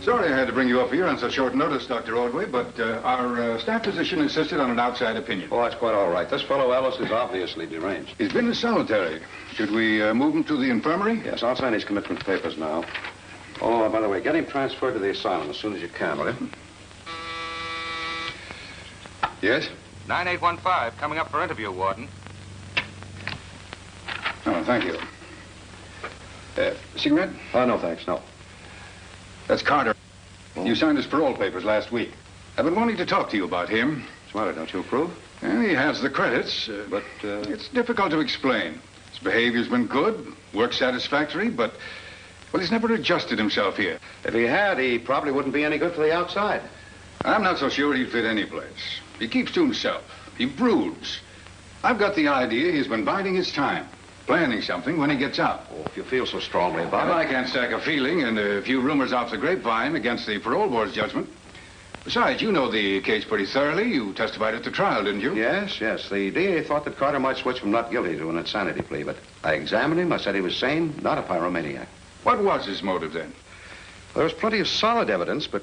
Sorry I had to bring you up here on such short notice, Dr. Ordway, but our staff physician insisted on an outside opinion. Oh, that's quite all right. This fellow Ellis is obviously deranged. He's been in solitary. Should we move him to the infirmary? Yes, I'll sign his commitment papers now. Oh, by the way, get him transferred to the asylum as soon as you can, will you? Yes? 9815, coming up for interview, Warden. Oh, thank you. Cigarette? Oh, no, thanks, no. That's Carter. Oh. You signed his parole papers last week. I've been wanting to talk to you about him. What's the matter, don't you approve? Well, he has the credits, but it's difficult to explain. His behavior's been good, work satisfactory, but, well, he's never adjusted himself here. If he had, he probably wouldn't be any good for the outside. I'm not so sure he'd fit any place. He keeps to himself. He broods. I've got the idea he's been biding his time, planning something when he gets out. Oh, if you feel so strongly about it. I can't stack a feeling and a few rumors off the grapevine against the parole board's judgment. Besides, you know the case pretty thoroughly. You testified at the trial, didn't you? Yes. The DA thought that Carter might switch from not guilty to an insanity plea, but I examined him. I said he was sane, not a pyromaniac. What was his motive then? There was plenty of solid evidence, but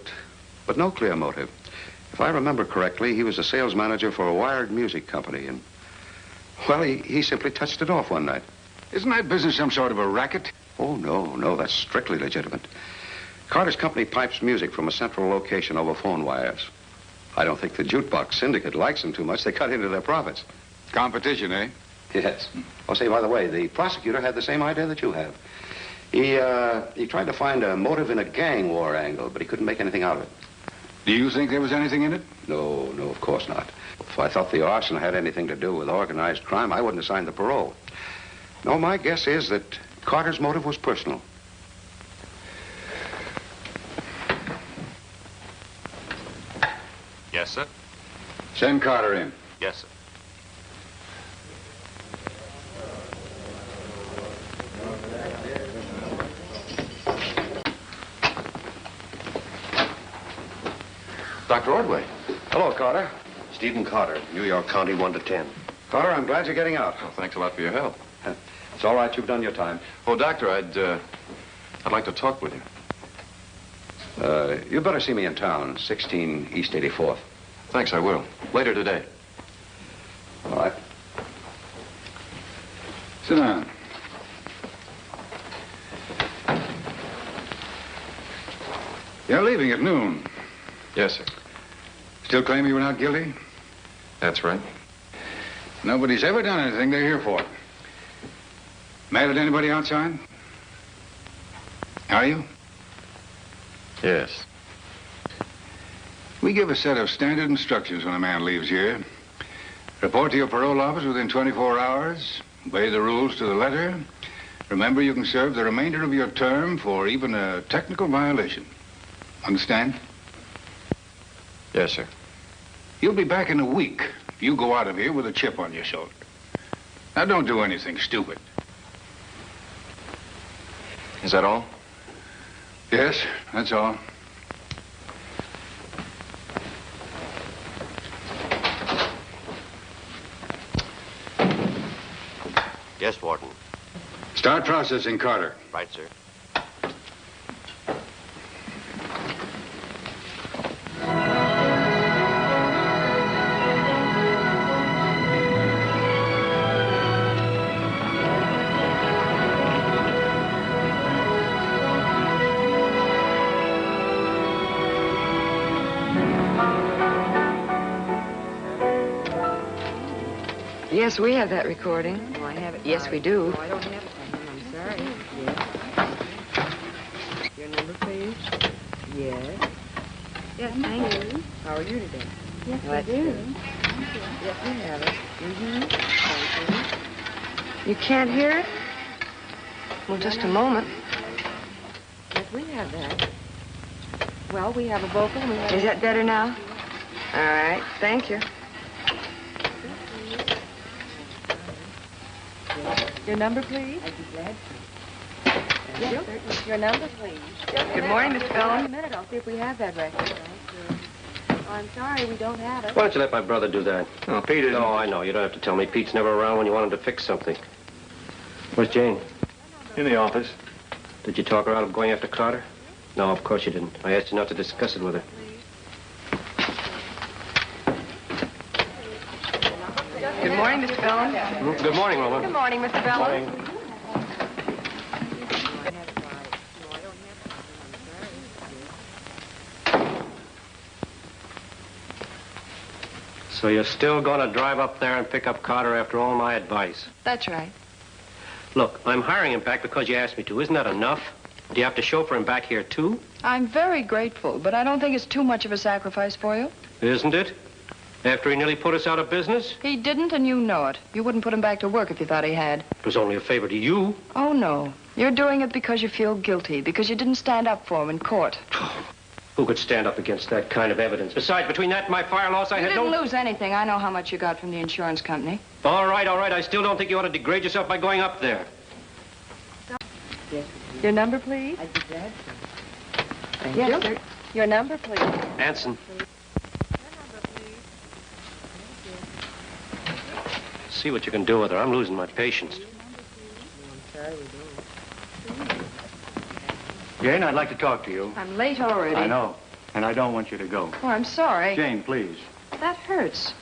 no clear motive. If I remember correctly, he was a sales manager for a wired music company, and, well, he simply touched it off one night. Isn't that business some sort of a racket? Oh, no, that's strictly legitimate. Carter's company pipes music from a central location over phone wires. I don't think the jukebox syndicate likes them too much. They cut into their profits. Competition, eh? Yes. Oh, say, by the way, the prosecutor had the same idea that you have. He tried to find a motive in a gang war angle, but he couldn't make anything out of it. Do you think there was anything in it? No, of course not. If I thought the arson had anything to do with organized crime, I wouldn't have signed the parole. No, my guess is that Carter's motive was personal. Yes, sir. Send Carter in. Yes, sir. Dr. Ordway. Hello, Carter. Stephen Carter, New York County, 1 to 10. Carter, I'm glad you're getting out. Well, thanks a lot for your help. It's all right. You've done your time. Oh, Doctor, I'd like to talk with you. You better see me in town, 16 East 84th. Thanks, I will. Later today. All right. Sit down. You're leaving at noon. Yes, sir. Still claim you were not guilty? That's right. Nobody's ever done anything they're here for. Mad at anybody outside? Are you? Yes. We give a set of standard instructions when a man leaves here. Report to your parole office within 24 hours. Obey the rules to the letter. Remember, you can serve the remainder of your term for even a technical violation. Understand? Yes, sir. You'll be back in a week if you go out of here with a chip on your shoulder. Now, don't do anything stupid. Is that all? Yes, that's all. Yes, Warden. Start processing Carter. Right, sir. Yes, we have that recording. Oh, I have it. Yes, we do. Oh, I don't have it from him. I'm sorry. Yes. Your number, please. Yes. Yes, thank you. How are you today? Yes, Well, I that's do. good. Yes, we have it. Thank you. You can't hear it? Well, just a moment. Yes, we have that. Well, we have a vocal. We have Is that better now? All right. Thank you. Your number, please. I'd be glad to. Yes, certainly. Your number, please. Good morning, Miss Wait a Bellum. minute. I'll see if we have that record. Oh, I'm sorry, we don't have it. Why don't you let my brother do that? Oh, Pete isn't. No, I know. You don't have to tell me. Pete's never around when you want him to fix something. Where's Jane? In the office. Did you talk her out of going after Carter? No, of course you didn't. I asked you not to discuss it with her. Good morning, Mr. Bellum. Good morning, Wilma. Good morning, Mr. Bellum. So you're still going to drive up there and pick up Carter after all my advice? That's right. Look, I'm hiring him back because you asked me to. Isn't that enough? Do you have to chauffeur him back here, too? I'm very grateful, but I don't think it's too much of a sacrifice for you. Isn't it? After he nearly put us out of business? He didn't, and you know it. You wouldn't put him back to work if you thought he had. It was only a favor to you. Oh, no. You're doing it because you feel guilty, because you didn't stand up for him in court. Who could stand up against that kind of evidence? Besides, between that and my fire loss, I You had no... didn't lose anything. I know how much you got from the insurance company. All right. I still don't think you ought to degrade yourself by going up there. Your number, please? I'd be glad to. Thank Yes, you. sir. Your number, please. Anson. See what you can do with her. I'm losing my patience. Jane, I'd like to talk to you. I'm late already. I know, and I don't want you to go. Oh, I'm sorry. Jane, please. That hurts.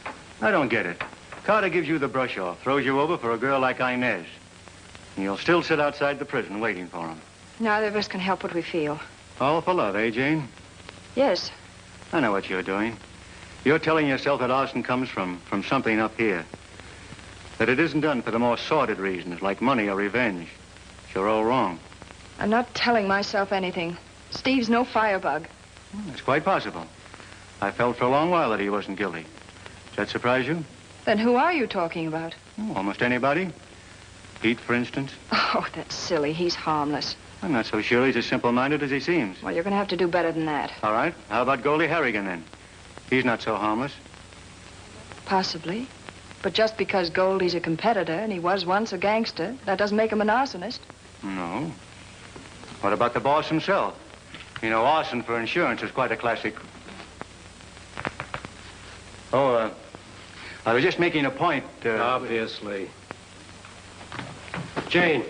I don't get it. Carter gives you the brush off, throws you over for a girl like Inez. And you'll still sit outside the prison waiting for him. Neither of us can help what we feel. All for love, eh, Jane? Yes. I know what you're doing. You're telling yourself that arson comes from something up here. That it isn't done for the more sordid reasons, like money or revenge. You're all wrong. I'm not telling myself anything. Steve's no firebug. It's quite possible. I felt for a long while that he wasn't guilty. Does that surprise you? Then who are you talking about? Oh, almost anybody. Pete, for instance. Oh, that's silly. He's harmless. I'm not so sure he's as simple-minded as he seems. Well, you're going to have to do better than that. All right. How about Goldie Harrigan, then? He's not so harmless. Possibly. But just because Goldie's a competitor and he was once a gangster, that doesn't make him an arsonist. No. What about the boss himself? You know, arson for insurance is quite a classic. Oh, I was just making a point. Obviously. Jane.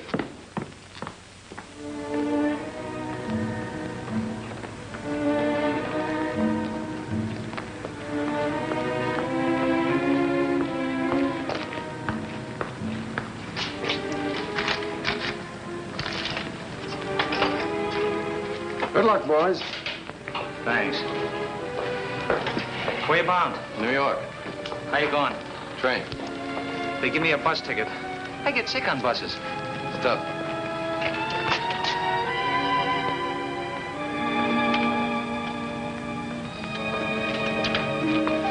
Good luck, boys. Thanks. Where you bound? New York. How you going? Train. They give me a bus ticket. I get sick on buses. Stop.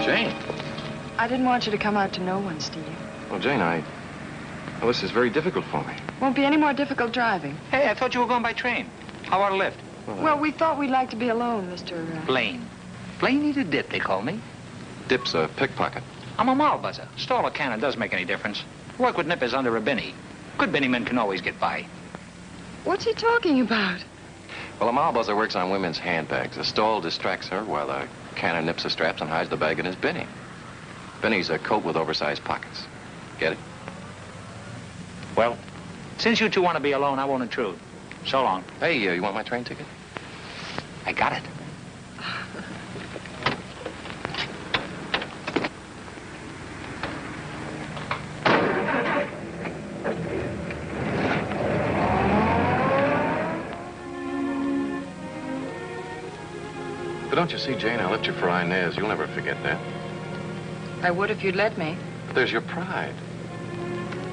Jane. I didn't want you to come out to no one, Steve. Well, Jane, well, this is very difficult for me. Won't be any more difficult driving. Hey, I thought you were going by train. How about a lift? Well, we thought we'd like to be alone, Mr. Blaine. Blaine the Dip, they call me. Dip's a pickpocket. I'm a mall buzzer. Stall or cannon does make any difference. Work with nippers under a binny. Good binny men can always get by. What's he talking about? Well, a mall buzzer works on women's handbags. A stall distracts her while a cannon nips the straps and hides the bag in his binny. Binny's a coat with oversized pockets. Get it? Well, since you two want to be alone, I won't intrude. So long. Hey, you want my train ticket? I got it. But don't you see, Jane, I left you for Inez. You'll never forget that. I would if you'd let me. But there's your pride.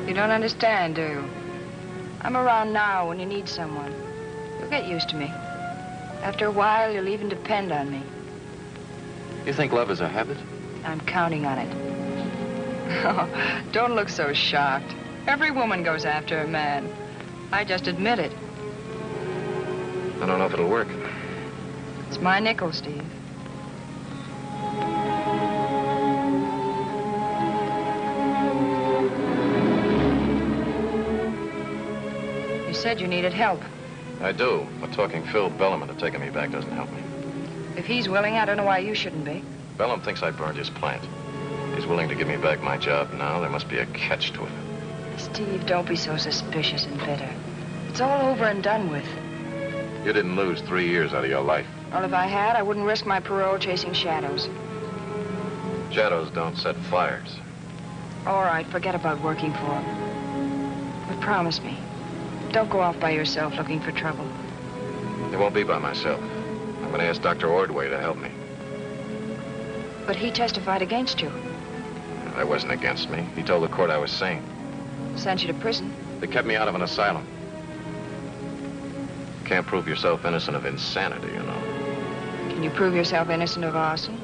You don't understand, do you? I'm around now when you need someone. You'll get used to me. After a while, you'll even depend on me. You think love is a habit? I'm counting on it. Oh, don't look so shocked. Every woman goes after a man. I just admit it. I don't know if it'll work. It's my nickel, Steve. You said you needed help. I do, but talking Phil Bellum into taking me back doesn't help me. If he's willing, I don't know why you shouldn't be. Bellum thinks I burned his plant. He's willing to give me back my job now. There must be a catch to it. Steve, don't be so suspicious and bitter. It's all over and done with. You didn't lose 3 years out of your life. Well, if I had, I wouldn't risk my parole chasing shadows. Shadows don't set fires. All right, forget about working for him. But promise me, don't go off by yourself looking for trouble. It won't be by myself. I'm going to ask Dr. Ordway to help me. But he testified against you. That wasn't against me. He told the court I was sane. Sent you to prison. They kept me out of an asylum. Can't prove yourself innocent of insanity, you know. Can you prove yourself innocent of arson?